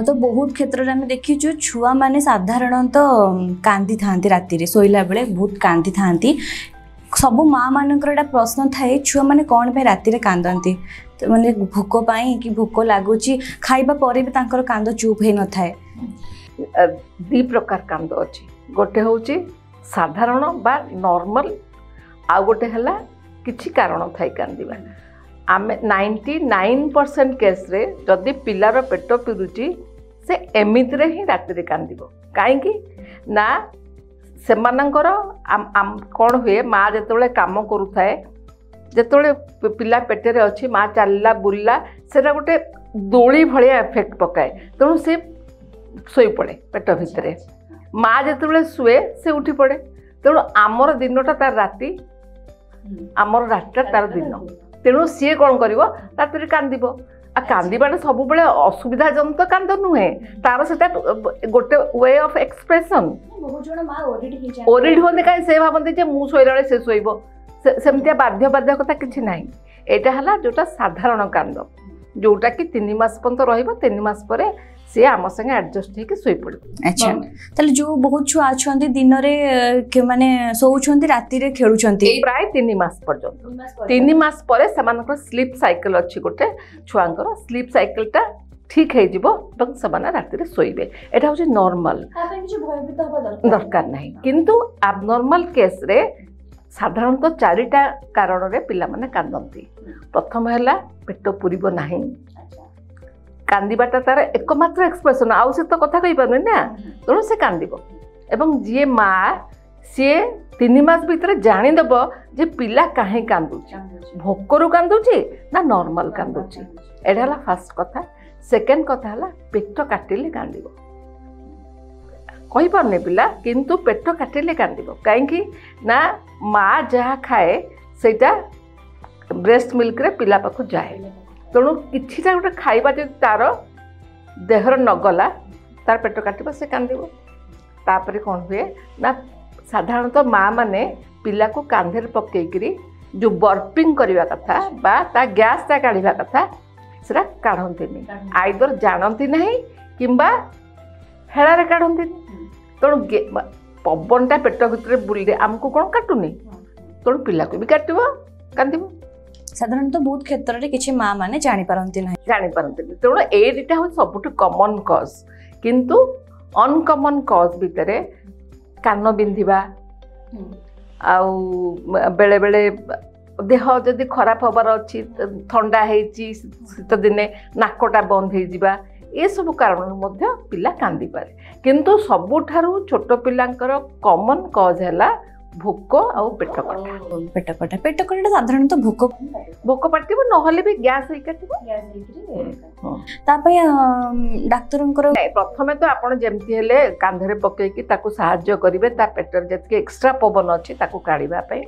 तो बहुत क्षेत्र में देखीचु छुआ माने साधारणतः कांदी थांती राति शोला बेले बहुत कांदी थांती सब माँ मानकर प्रश्न थाए छुआ मैंने कौन पे राति कांदती तो माने भोक कि भोक लगुच खाइबा पर भी तांकर कांद चुप हो न थाए। दी प्रकार कांद अच्छी गोटे हूँ साधारण बा नॉर्मल आ गोटे है किसी कारण थाई कांदिबा आम 99% केस रे जदि पिलार पेट पिरुची से एमितिरे ही राति कांदिबो कहीं ना से कौन हुए माँ जिते काम करुए जिते पिला पेटे अच्छी माँ चलला बुलला से गोटे दोली भाया एफेक्ट पकाए तेणु से शोई पड़े पेट भितर माँ जिते शुए से उठी पड़े तेणु आमर दिनटा तार राति आमर रातिटा तार दिन तेणु सी कौन कर राति कांद आ कांदा सब बड़े असुविधा जनित कांद नुहे तार से गोटे वे ऑफ एक्सप्रेशन ओरिड होते कहीं से भावती मुझे शोला से शोब सेमती बाध्य बाध्यकता किसी ना यहाँ है जोटा साधारण कांद जोटा कि 3 मास पर्यंत रो 3 मास पर सी आम संगे एडजस्ट होकर शोई पड़े। अच्छा ताले जो बहुत छुआ अच्छा दिन में माने सोउछंती राति रे खेलुछंती प्राय 3 मास पर्यंत 3 मास पर से स्लीप साइकिल अच्छी गोटे छुआंकर स्लीप साइकिलटा ठीक है राति शोबे यहाँ हूँ नॉर्मल दरकार नहीं किंतु एबनॉर्मल केस रे साधारणतः 4टा कारण रे पिला माने कांदती। प्रथम है पेट पुरीब नहीं कांदीबाटा तार एकमात्र एक्सप्रेशन आउ से तो कथा कही पारे ना तेणु से कांदिबो एवं जी माँ सी 3 मास भीतर जानीदेव जे पिला कहीं कांदुची भोकरू कांदुची ना नॉर्मल कांदुची एटा है फास्ट कथा। सेकेंड कथा है पेट काटिले कांदिबो कही पारने पिला किंतु पेट काटिले कांदिबो कहीं ना माँ जहाँ खाए सेटा ब्रेस्ट मिल्क रे पिला पाखु जाए तेणु किछिटा गोटे खाइबा जो तार देहर नगला तार पेट काटिबो से कांदिबो। तापर कौन हुए ना साधारणतः माँ माने पिला को कांधे पकईकरी जो बर्पिंग करवा कथा बा ता गैस ता काढ़ा कथा सेटा काढ़ती आइदर जानती नहीं किंबा हेलारे काढ़ती तेणु पवनटा पेट भितर बुले आमको कौन काटुनी तेणु पिला को भी काटो कांदिबो। साधारणतः बहुत क्षेत्र में किसी माँ मैंने जापारती तेणु एटा हूँ सबुठ कमन कज किंतु अनकमन कज भितर कान बिंधा बेले बेले देह जदि खराब हबार अच्छी थंडा शीत दिने नाकटा बंद हो ये सब कारण पिला कांदी पारे किंतु सबुठारु छोट पिलांकर कमन कज है भोक आ पेट कटा साधारणतः भोक पाटिबो नहले भी गैस होई काटिबो डाक्तर प्रथमे तो आपण जेमती हेले कांधरे पकईकी ताकू सहाय्य करिवे ता पेटर जति एक्स्ट्रा पवन अछि ताकू काढिबा पई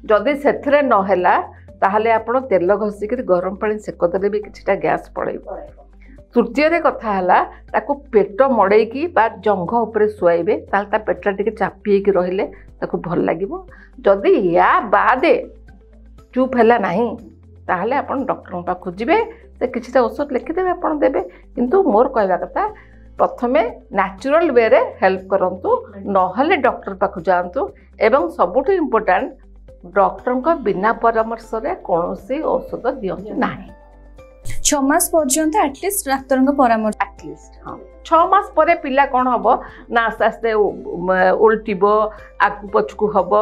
जदि सेथरे न हैला ताहले आपण तेल घसिक गरम पानी सेक देले भी किछटा गैस पळैबो। तृतीय कथा है ताकू पेट मड़ेकी जंघ उपरे शुआइबे ताल पेटा टे चापी रहिले ताकू भल लगे जदि या बादे चुप है ना ताहले आपण डॉक्टर पाखु जिबे से किछटा औषध लिखिदेवे आपण देबे किंतु मोर कहवा कथा प्रथमे नेचुरल वे रे हेल्प करंतु नहले डॉक्टर पाखु जांतु एवं सबुठ इम्पोर्टेंट डॉक्टर का बिना परामर्श रे कोनोसी औषध दियंतु नाही। 6 मास पर्यंत एटलिस्ट डाक्तर परामर्श एटलिस्ट हाँ 6 मास पर पिला कौन हम ना आस्ते आस्ते उल्टब आगू पछकू हम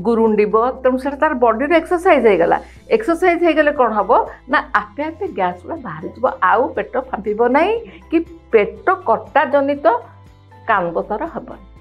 गुरुंडब तेणु से तार बॉडी एक्सरसाइज हो गला एक्सरसाइज हो गले कौन हम ना आपे आपे गैस गुला बाहरी जीव आउ पेट फांपब ना कि पेट कटा जनित कांद तार हेबनी।